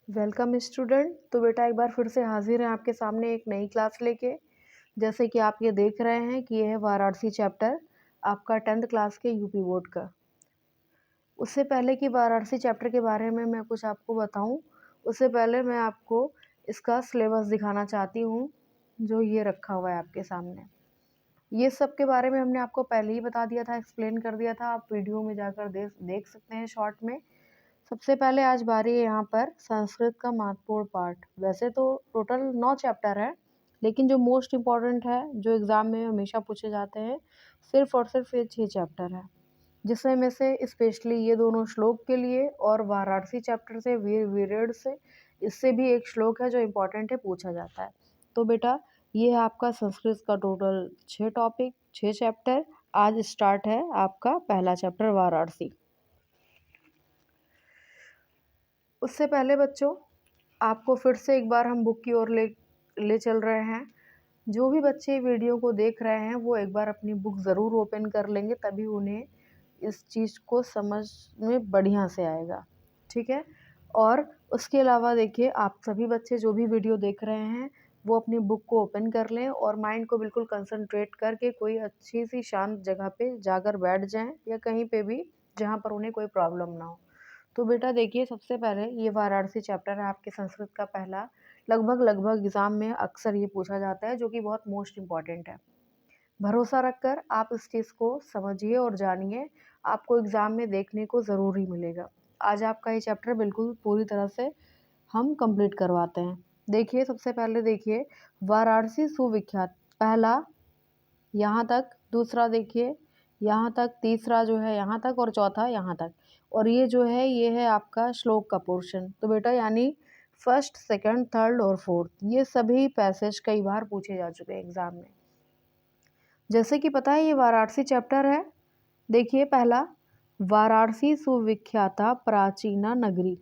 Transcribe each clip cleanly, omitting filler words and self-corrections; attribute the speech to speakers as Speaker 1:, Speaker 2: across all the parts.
Speaker 1: Welcome student. तो बेटा एक बार फिर से हाजिर हैं आपके सामने एक नई क्लास लेके। जैसे कि आप ये देख रहे हैं कि यह है वाराणसी चैप्टर आपका 10th क्लास के यूपी बोर्ड का। उससे पहले कि वाराणसी चैप्टर के बारे में मैं कुछ आपको बताऊं, उससे पहले मैं आपको इसका सिलेबस दिखाना चाहती हूँ जो ये रखा हुआ है आपके सामने। ये सब के बारे में हमने आपको पहले ही बता दिया था, एक्सप्लेन कर दिया था। आप वीडियो में जाकर देख सकते हैं शॉर्ट में। सबसे पहले आज बारी है यहाँ पर संस्कृत का महत्वपूर्ण पार्ट। वैसे तो टोटल 9 चैप्टर है, लेकिन जो मोस्ट इम्पॉर्टेंट है, जो एग्ज़ाम में हमेशा पूछे जाते हैं, सिर्फ और सिर्फ ये 6 चैप्टर है, जिसमें में से स्पेशली ये दोनों श्लोक के लिए और वाराणसी चैप्टर से वीर वीरेड से इससे भी एक श्लोक है जो इम्पोर्टेंट है, पूछा जाता है। तो बेटा ये है आपका संस्कृत का टोटल 6 टॉपिक, 6 चैप्टर। आज स्टार्ट है आपका पहला चैप्टर वाराणसी। उससे पहले बच्चों आपको फिर से एक बार हम बुक की ओर ले चल रहे हैं। जो भी बच्चे वीडियो को देख रहे हैं वो एक बार अपनी बुक ज़रूर ओपन कर लेंगे, तभी उन्हें इस चीज़ को समझ में बढ़िया से आएगा, ठीक है। और उसके अलावा देखिए, आप सभी बच्चे जो भी वीडियो देख रहे हैं वो अपनी बुक को ओपन कर लें और माइंड को बिल्कुल कंसंट्रेट करके कोई अच्छी सी शांत जगह पे जाकर बैठ जाएं, या कहीं पे भी जहाँ पर उन्हें कोई प्रॉब्लम ना हो। तो बेटा देखिए, सबसे पहले ये वाराणसी चैप्टर है आपके संस्कृत का पहला। लगभग एग्ज़ाम में अक्सर ये पूछा जाता है, जो कि बहुत मोस्ट इम्पॉर्टेंट है। भरोसा रखकर आप इस चीज़ को समझिए और जानिए, आपको एग्ज़ाम में देखने को ज़रूर ही मिलेगा। आज आपका ये चैप्टर बिल्कुल पूरी तरह से हम कंप्लीट करवाते हैं। देखिए सबसे पहले देखिए, वाराणसी सुविख्यात पहला यहाँ तक, दूसरा देखिए यहाँ तक, तीसरा जो है यहाँ तक, और चौथा यहाँ तक। और ये जो है ये है आपका श्लोक का पोर्शन। तो बेटा यानी फर्स्ट, सेकंड, थर्ड और फोर्थ ये सभी पैसेज कई बार पूछे जा चुके हैं एग्जाम में। जैसे कि पता है ये वाराणसी चैप्टर है। देखिए पहला, वाराणसी सुविख्याता प्राचीना नगरी।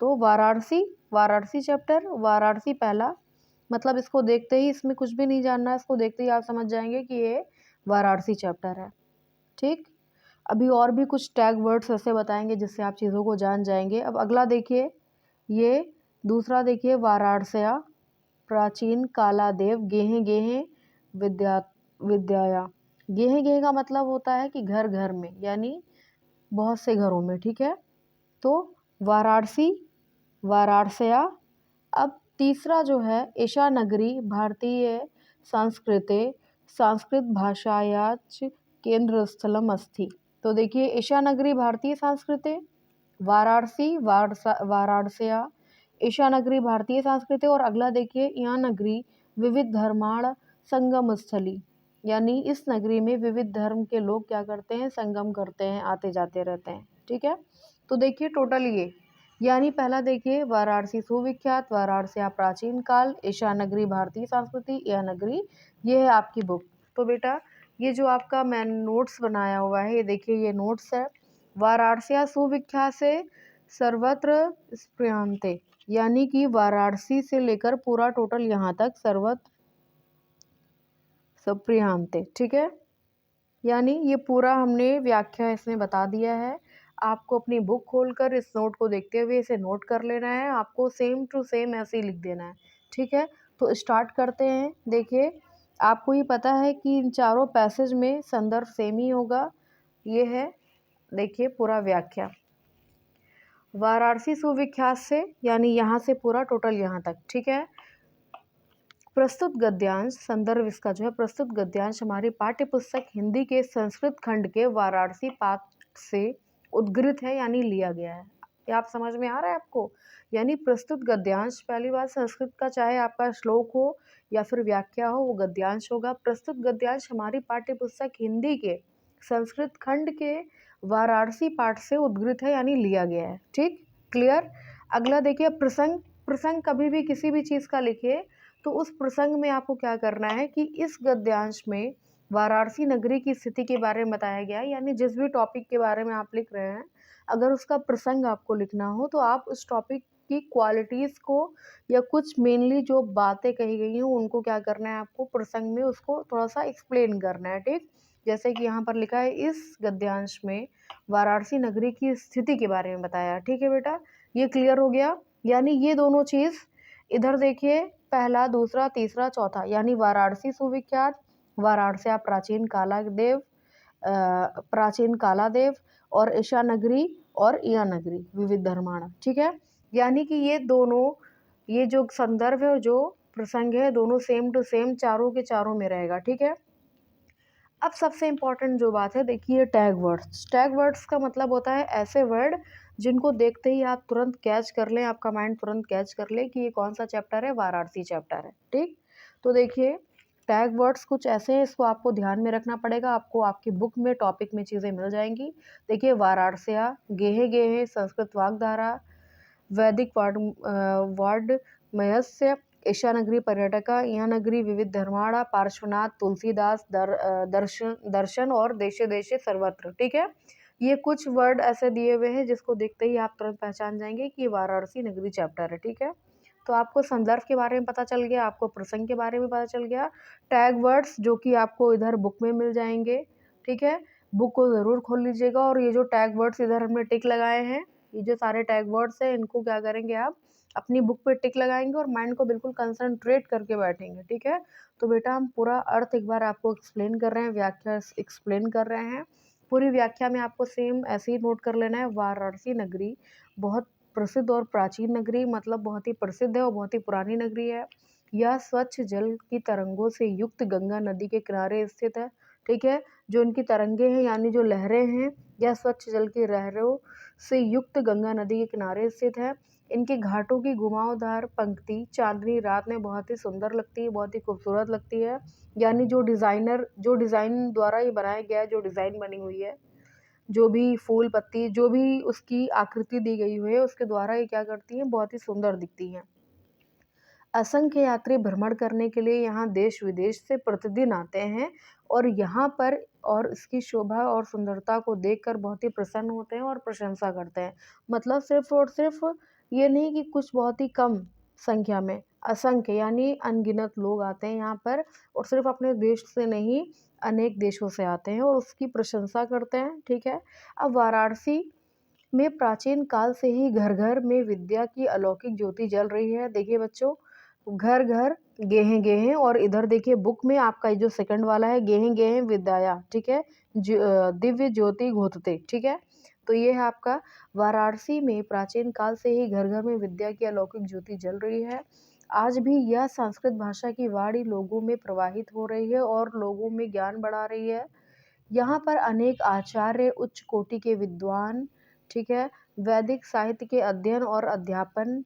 Speaker 1: तो वाराणसी, वाराणसी चैप्टर, वाराणसी पहला, मतलब इसको देखते ही, इसमें कुछ भी नहीं जानना है, इसको देखते ही आप समझ जाएंगे कि ये वाराणसी चैप्टर है, ठीक। अभी और भी कुछ टैग वर्ड्स ऐसे बताएंगे जिससे आप चीज़ों को जान जाएंगे। अब अगला देखिए, ये दूसरा देखिए, वाराणस्या प्राचीन कालादेव गेहे गेहे विद्या विद्याया। गेहे गेहे का मतलब होता है कि घर घर में, यानी बहुत से घरों में, ठीक है। तो वाराणसी, वाराणस्या। अब तीसरा जो है, ईशा नगरी भारतीय संस्कृते संस्कृत भाषायाच केंद्र स्थलम अस्ति। तो देखिए, ईशा नगरी भारतीय संस्कृति, वाराणसी वाराणस्या, ईशा नगरी भारतीय संस्कृति। और अगला देखिए, यह नगरी विविध धर्माण संगम स्थली, यानी इस नगरी में विविध धर्म के लोग क्या करते हैं, संगम करते हैं, आते जाते रहते हैं, ठीक है। तो देखिए टोटल ये, यानी पहला देखिए वाराणसी सुविख्यात, वाराणसी प्राचीन काल, ईशा नगरी भारतीय संस्कृति, यह नगरी, ये है आपकी बुक। तो बेटा ये जो आपका मैं नोट्स बनाया हुआ है, ये देखिए ये नोट्स है। वाराणसी सुविख्यात से सर्वत्र स्प्रियांते, यानी कि वाराणसी से लेकर पूरा टोटल यहाँ तक सर्वत्र सप्रियांते, ठीक है। यानी ये पूरा हमने व्याख्या इसमें बता दिया है। आपको अपनी बुक खोलकर इस नोट को देखते हुए इसे नोट कर लेना है, आपको सेम टू सेम ऐसे ही लिख देना है, ठीक है। तो स्टार्ट करते हैं। देखिए आपको ये पता है कि इन चारों पैसेज में संदर्भ सेम ही होगा। ये है देखिए पूरा व्याख्या, वाराणसी सुविख्यात से, यानी यहाँ से पूरा टोटल यहाँ तक, ठीक है। प्रस्तुत गद्यांश, संदर्भ इसका जो है, प्रस्तुत गद्यांश हमारी पाठ्य पुस्तक हिंदी के संस्कृत खंड के वाराणसी पाठ से उद्गृत है, यानी लिया गया है। ये आप समझ में आ रहा है आपको। यानी प्रस्तुत गद्यांश, पहली बात संस्कृत का चाहे आपका श्लोक हो या फिर व्याख्या हो, वो गद्यांश होगा। प्रस्तुत गद्यांश हमारी पाठ्य पुस्तक हिंदी के संस्कृत खंड के वाराणसी पाठ से उद्गृत है, यानी लिया गया है, ठीक, क्लियर। अगला देखिए, प्रसंग। प्रसंग कभी भी किसी भी चीज़ का लिखिए तो उस प्रसंग में आपको क्या करना है कि इस गद्यांश में वाराणसी नगरी की स्थिति के बारे में बताया गया है, यानी जिस भी टॉपिक के बारे में आप लिख रहे हैं, अगर उसका प्रसंग आपको लिखना हो तो आप उस टॉपिक की क्वालिटीज़ को या कुछ मेनली जो बातें कही गई हैं उनको क्या करना है, आपको प्रसंग में उसको थोड़ा सा एक्सप्लेन करना है, ठीक। जैसे कि यहाँ पर लिखा है, इस गद्यांश में वाराणसी नगरी की स्थिति के बारे में बताया, ठीक है बेटा, ये क्लियर हो गया। यानी ये दोनों चीज़ इधर देखिए, पहला, दूसरा, तीसरा, चौथा, यानी वाराणसी सुविख्यात, वाराणसी प्राचीन कालादेव और ईशा नगरी और इया नगरी विविध धर्माणा, ठीक है। यानी कि ये दोनों, ये जो संदर्भ है और जो प्रसंग है, दोनों सेम टू सेम चारों के चारों में रहेगा, ठीक है। अब सबसे इम्पोर्टेंट जो बात है, देखिए टैग वर्ड्स। टैग वर्ड्स का मतलब होता है ऐसे वर्ड जिनको देखते ही आप तुरंत कैच कर लें, आपका माइंड तुरंत कैच कर ले कि ये कौन सा चैप्टर है, वाराणसी चैप्टर है, ठीक। तो देखिए टैग वर्ड्स कुछ ऐसे हैं, इसको आपको ध्यान में रखना पड़ेगा, आपको आपकी बुक में टॉपिक में चीज़ें मिल जाएंगी। देखिए वाराणस्या, गेहे गेहे संस्कृत वाग्धारा, वैदिक वाङ्मयस्य, ईशानगरी पर्यटका, इहानगरी विविध धर्माणा, पार्श्वनाथ, तुलसीदास, दर्शन और देशे देशे सर्वत्र, ठीक है। ये कुछ वर्ड ऐसे दिए हुए हैं जिसको देखते ही आप तुरंत पहचान जाएंगे कि वाराणसी नगरी चैप्टर है, ठीक है। तो आपको संदर्भ के बारे में पता चल गया, आपको प्रसंग के बारे में पता चल गया, टैग वर्ड्स जो कि आपको इधर बुक में मिल जाएंगे, ठीक है। बुक को ज़रूर खोल लीजिएगा और ये जो टैग वर्ड्स इधर हमने टिक लगाए हैं, ये जो सारे टैग वर्ड्स हैं, इनको क्या करेंगे आप अपनी बुक पे टिक लगाएंगे और माइंड को बिल्कुल कंसंट्रेट करके बैठेंगे, ठीक है। तो बेटा हम पूरा अर्थ एक बार आपको एक्सप्लेन कर रहे हैं, व्याख्या एक्सप्लेन कर रहे हैं। पूरी व्याख्या में आपको सेम ऐसे ही नोट कर लेना है, वाराणसी नगरी बहुत प्रसिद्ध और प्राचीन नगरी, मतलब बहुत ही प्रसिद्ध है और बहुत ही पुरानी नगरी है। यह स्वच्छ जल की तरंगों से युक्त गंगा नदी के किनारे स्थित है, ठीक है। जो इनकी तरंगे हैं यानी जो लहरें हैं, यह स्वच्छ जल की लहरों से युक्त गंगा नदी के किनारे स्थित है। इनके घाटों की घुमावदार पंक्ति चांदनी रात में बहुत ही सुंदर लगती है, बहुत ही खूबसूरत लगती है। यानी जो डिज़ाइन द्वारा ये बनाया गया है, जो डिज़ाइन बनी हुई है, जो भी फूल पत्ती, जो भी उसकी आकृति दी गई हुई है, उसके द्वारा ये क्या करती हैं, बहुत ही सुंदर दिखती हैं। असंख्य यात्री भ्रमण करने के लिए यहाँ देश विदेश से प्रतिदिन आते हैं और यहाँ पर और इसकी शोभा और सुंदरता को देखकर बहुत ही प्रसन्न होते हैं और प्रशंसा करते हैं। मतलब सिर्फ और सिर्फ ये नहीं कि कुछ बहुत ही कम संख्या में, असंख्य यानी अनगिनत लोग आते हैं यहाँ पर और सिर्फ अपने देश से नहीं, अनेक देशों से आते हैं और उसकी प्रशंसा करते हैं, ठीक है। अब वाराणसी में प्राचीन काल से ही घर घर में विद्या की अलौकिक ज्योति जल रही है। देखिए बच्चों, घर घर गेहें गेहें, और इधर देखिए बुक में आपका ये जो सेकंड वाला है, गेहें गेहें विद्याया, ठीक है, दिव्य ज्योति घोतते, ठीक है। तो ये है आपका, वाराणसी में प्राचीन काल से ही घर घर में विद्या की अलौकिक ज्योति जल रही है। आज भी यह संस्कृत भाषा की वाणी लोगों में प्रवाहित हो रही है और लोगों में ज्ञान बढ़ा रही है। यहाँ पर अनेक आचार्य, उच्च कोटि के विद्वान, ठीक है, वैदिक साहित्य के अध्ययन और अध्यापन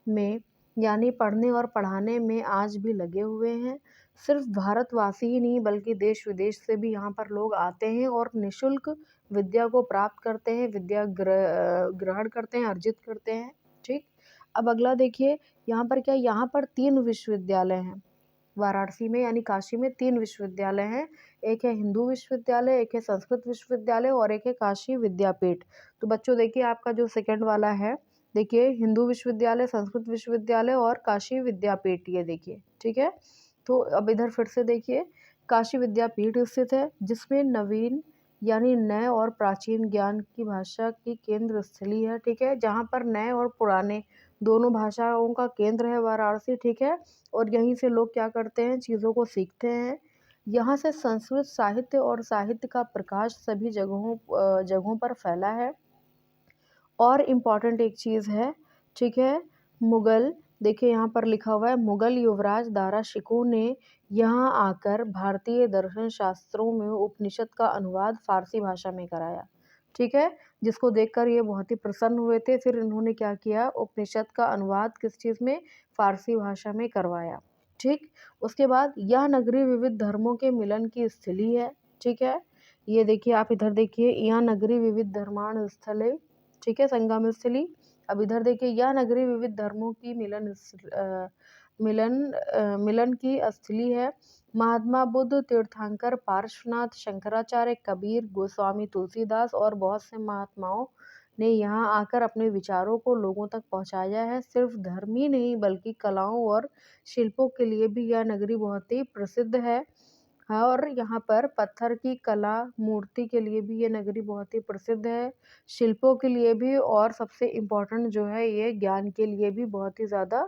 Speaker 1: में यानी पढ़ने और पढ़ाने में आज भी लगे हुए हैं। सिर्फ भारतवासी ही नहीं बल्कि देश विदेश से भी यहाँ पर लोग आते हैं और निशुल्क विद्या को प्राप्त करते हैं, विद्या ग्रहण करते हैं, अर्जित करते हैं, ठीक। अब अगला देखिए, यहाँ पर क्या, यहाँ पर 3 विश्वविद्यालय हैं वाराणसी में, यानी काशी में 3 विश्वविद्यालय हैं। एक है हिंदू विश्वविद्यालय, एक है संस्कृत विश्वविद्यालय और एक है काशी विद्यापीठ। तो बच्चों देखिए आपका जो सेकंड वाला है, देखिए हिंदू विश्वविद्यालय, संस्कृत विश्वविद्यालय और काशी विद्यापीठ, ये देखिए, ठीक है। तो अब इधर फिर से देखिए, काशी विद्यापीठ स्थित है जिसमें नवीन यानी नए और प्राचीन ज्ञान की भाषा की केंद्र स्थली है, ठीक है। जहाँ पर नए और पुराने दोनों भाषाओं का केंद्र है वाराणसी, ठीक है। और यहीं से लोग क्या करते हैं, चीज़ों को सीखते हैं। यहाँ से संस्कृत साहित्य और साहित्य का प्रकाश सभी जगहों पर फैला है। और इम्पॉर्टेंट एक चीज़ है, ठीक है, मुग़ल, देखिए यहाँ पर लिखा हुआ है, मुग़ल युवराज दारा शिकोह ने यहाँ आकर भारतीय दर्शन शास्त्रों में उपनिषद का अनुवाद फ़ारसी भाषा में कराया, ठीक है। जिसको देखकर ये बहुत ही प्रसन्न हुए थे, फिर इन्होंने क्या किया, उपनिषद का अनुवाद किस चीज़ में, फ़ारसी भाषा में करवाया, ठीक। उसके बाद यह नगरी विविध धर्मों के मिलन की स्थली है, ठीक है। ये देखिए आप इधर देखिए, यह नगरी विविध धर्माण स्थल है, ठीक है, संगम स्थली। अब इधर देखिए, यह नगरी विविध धर्मों की मिलन की स्थली है। महात्मा बुद्ध, तीर्थंकर, पार्श्वनाथ, शंकराचार्य, कबीर, गोस्वामी तुलसीदास और बहुत से महात्माओं ने यहाँ आकर अपने विचारों को लोगों तक पहुँचाया है। सिर्फ धर्म ही नहीं बल्कि कलाओं और शिल्पों के लिए भी यह नगरी बहुत ही प्रसिद्ध है। हाँ, और यहाँ पर पत्थर की कला, मूर्ति के लिए भी ये नगरी बहुत ही प्रसिद्ध है, शिल्पों के लिए भी और सबसे इम्पोर्टेंट जो है ये ज्ञान के लिए भी बहुत ही ज़्यादा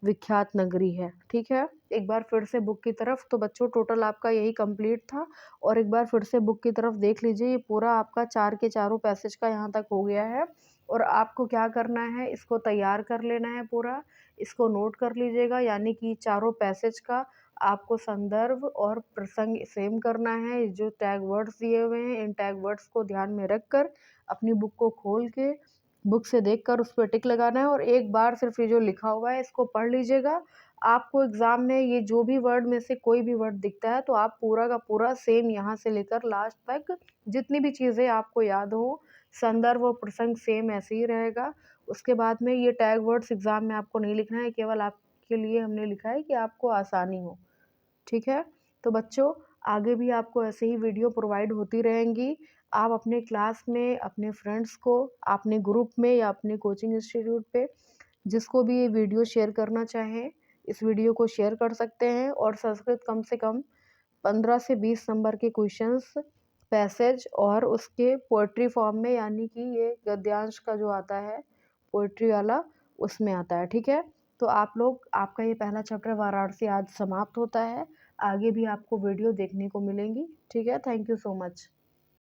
Speaker 1: विख्यात नगरी है, ठीक है? एक बार फिर से बुक की तरफ तो बच्चों टोटल आपका यही कंप्लीट था और एक बार फिर से बुक की तरफ देख लीजिए, ये पूरा आपका 4 के चारों पैसेज का यहाँ तक हो गया है और आपको क्या करना है, इसको तैयार कर लेना है पूरा, इसको नोट कर लीजिएगा यानी कि चारों पैसेज का आपको संदर्भ और प्रसंग सेम करना है। जो टैग वर्ड्स दिए हुए हैं, इन टैग वर्ड्स को ध्यान में रखकर अपनी बुक को खोल के बुक से देखकर उस पे टिक लगाना है और एक बार सिर्फ़ ये जो लिखा हुआ है इसको पढ़ लीजिएगा। आपको एग्ज़ाम में ये जो भी वर्ड में से कोई भी वर्ड दिखता है तो आप पूरा का पूरा सेम यहाँ से लेकर लास्ट तक जितनी भी चीज़ें आपको याद हो, संदर्भ और प्रसंग सेम ऐसे ही रहेगा। उसके बाद में ये टैग वर्ड्स एग्ज़ाम में आपको नहीं लिखना है, केवल आपके लिए हमने लिखा है कि आपको आसानी हो। ठीक है? तो बच्चों आगे भी आपको ऐसे ही वीडियो प्रोवाइड होती रहेंगी। आप अपने क्लास में, अपने फ्रेंड्स को, अपने ग्रुप में या अपने कोचिंग इंस्टीट्यूट पे जिसको भी ये वीडियो शेयर करना चाहें, इस वीडियो को शेयर कर सकते हैं और संस्कृत कम से कम 15 से 20 नंबर के क्वेश्चंस, पैसेज और उसके पोएट्री फॉर्म में यानी कि ये गद्यांश का जो आता है, पोएट्री वाला उसमें आता है, ठीक है? तो आप लोग आपका ये पहला चैप्टर वाराणसी आज समाप्त होता है। आगे भी आपको वीडियो देखने को मिलेंगी, ठीक है? Thank you so much.